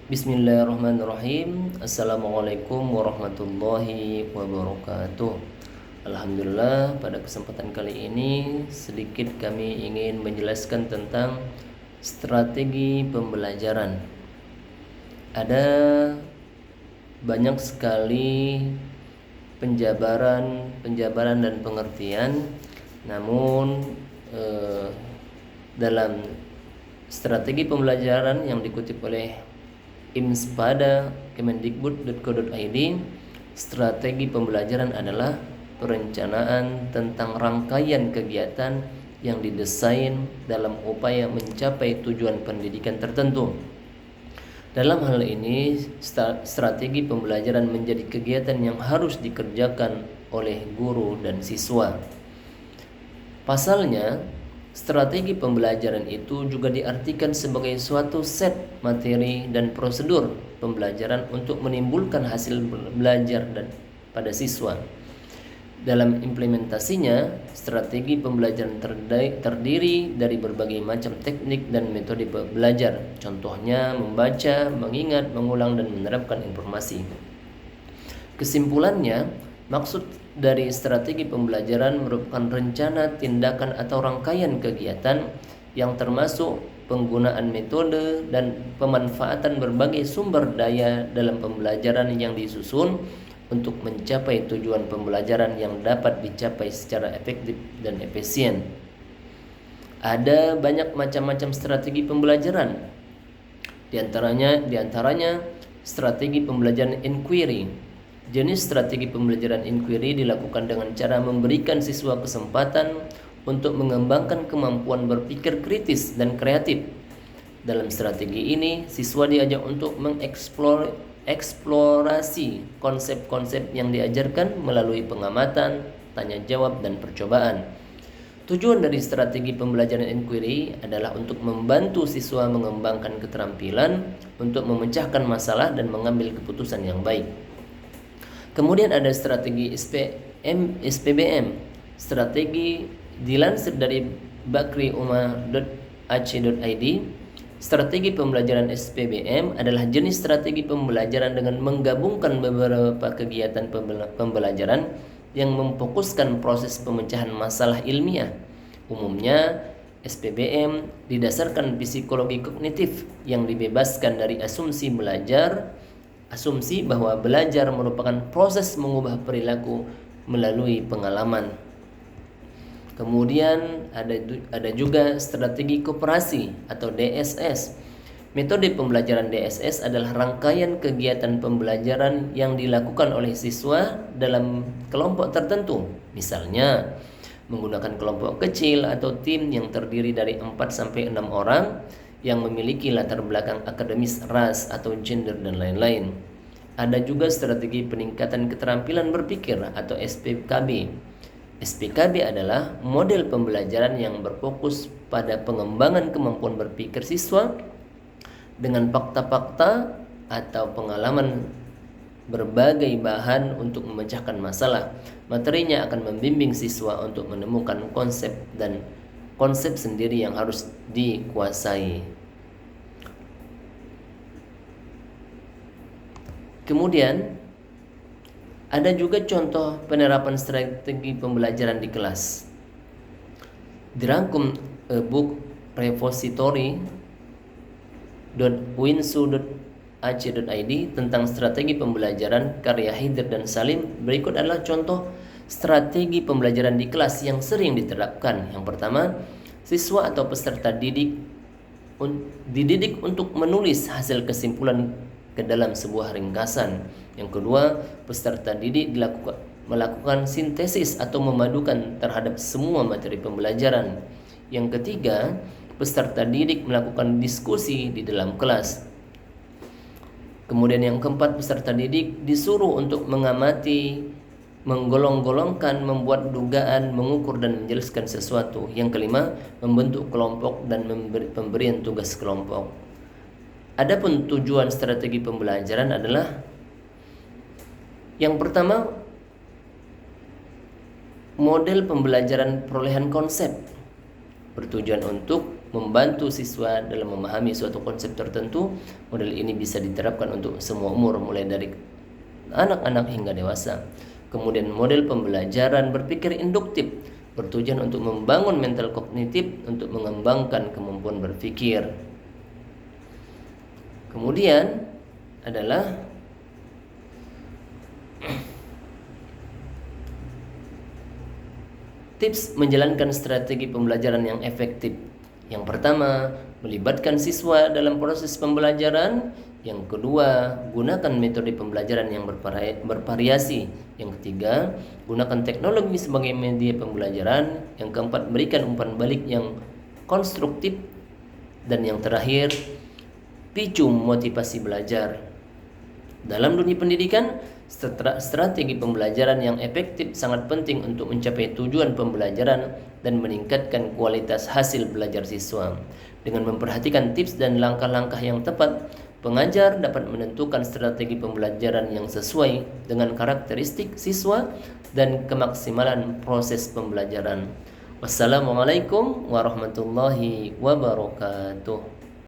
Bismillahirrahmanirrahim. Assalamualaikum warahmatullahi wabarakatuh. Alhamdulillah, pada kesempatan kali ini sedikit kami ingin menjelaskan tentang strategi pembelajaran. Ada banyak sekali penjabaran dan pengertian, namun dalam strategi pembelajaran yang dikutip oleh IMS pada kemendikbud.co.id, strategi pembelajaran adalah perencanaan tentang rangkaian kegiatan yang didesain dalam upaya mencapai tujuan pendidikan tertentu. Dalam hal ini, strategi pembelajaran menjadi kegiatan yang harus dikerjakan oleh guru dan siswa. Pasalnya, strategi pembelajaran itu juga diartikan sebagai suatu set materi dan prosedur pembelajaran untuk menimbulkan hasil belajar pada siswa. Dalam implementasinya, strategi pembelajaran terdiri dari berbagai macam teknik dan metode belajar. Contohnya membaca, mengingat, mengulang, dan menerapkan informasi. Kesimpulannya, maksud dari strategi pembelajaran merupakan rencana, tindakan, atau rangkaian kegiatan yang termasuk penggunaan metode dan pemanfaatan berbagai sumber daya dalam pembelajaran yang disusun untuk mencapai tujuan pembelajaran yang dapat dicapai secara efektif dan efisien. Ada banyak macam-macam strategi pembelajaran. Di antaranya strategi pembelajaran inquiry. Jenis strategi pembelajaran inquiry dilakukan dengan cara memberikan siswa kesempatan untuk mengembangkan kemampuan berpikir kritis dan kreatif. Dalam strategi ini, siswa diajak untuk mengeksplorasi konsep-konsep yang diajarkan melalui pengamatan, tanya jawab, dan percobaan. Tujuan dari strategi pembelajaran inquiry adalah untuk membantu siswa mengembangkan keterampilan untuk memecahkan masalah dan mengambil keputusan yang baik. Kemudian ada strategi SPBM. Strategi dilansir dari bakriumah.ac.id. Strategi pembelajaran SPBM adalah jenis strategi pembelajaran dengan menggabungkan beberapa kegiatan pembelajaran yang memfokuskan proses pemecahan masalah ilmiah. Umumnya, SPBM didasarkan psikologi kognitif yang dibebaskan dari asumsi bahwa belajar merupakan proses mengubah perilaku melalui pengalaman. Kemudian ada juga strategi kooperasi atau DSS. Metode pembelajaran DSS adalah rangkaian kegiatan pembelajaran yang dilakukan oleh siswa dalam kelompok tertentu. Misalnya, menggunakan kelompok kecil atau tim yang terdiri dari 4-6 orang yang memiliki latar belakang akademis, ras, atau gender, dan lain-lain. Ada juga strategi peningkatan keterampilan berpikir atau SPKB. SPKB adalah model pembelajaran yang berfokus pada pengembangan kemampuan berpikir siswa dengan fakta-fakta atau pengalaman berbagai bahan untuk memecahkan masalah. Materinya akan membimbing siswa untuk menemukan konsep sendiri yang harus dikuasai. Kemudian ada juga contoh penerapan strategi pembelajaran di kelas. Dirangkum e-book repository.winsu.ac.id tentang strategi pembelajaran karya Haider dan Salim. Berikut adalah contoh strategi pembelajaran di kelas yang sering diterapkan. Yang pertama, siswa atau peserta dididik untuk menulis hasil kesimpulan ke dalam sebuah ringkasan. Yang kedua, peserta didik melakukan sintesis atau memadukan terhadap semua materi pembelajaran. Yang ketiga, peserta didik melakukan diskusi di dalam kelas. Kemudian yang keempat, peserta didik disuruh untuk mengamati, menggolong-golongkan, membuat dugaan, mengukur, dan menjelaskan sesuatu. Yang kelima, membentuk kelompok dan pemberian tugas kelompok. Adapun tujuan strategi pembelajaran adalah yang pertama, model pembelajaran perolehan konsep bertujuan untuk membantu siswa dalam memahami suatu konsep tertentu. Model ini bisa diterapkan untuk semua umur, mulai dari anak-anak hingga dewasa. Kemudian model pembelajaran berpikir induktif bertujuan untuk membangun mental kognitif untuk mengembangkan kemampuan berpikir. Kemudian adalah tips menjalankan strategi pembelajaran yang efektif. Yang pertama, melibatkan siswa dalam proses pembelajaran. Yang kedua, gunakan metode pembelajaran yang bervariasi. Yang ketiga, gunakan teknologi sebagai media pembelajaran. Yang keempat, berikan umpan balik yang konstruktif. Dan yang terakhir, picu motivasi belajar. Dalam dunia pendidikan, strategi pembelajaran yang efektif sangat penting untuk mencapai tujuan pembelajaran dan meningkatkan kualitas hasil belajar siswa. Dengan memperhatikan tips dan langkah-langkah yang tepat, pengajar dapat menentukan strategi pembelajaran yang sesuai dengan karakteristik siswa dan kemaksimalan proses pembelajaran. Wassalamualaikum warahmatullahi wabarakatuh.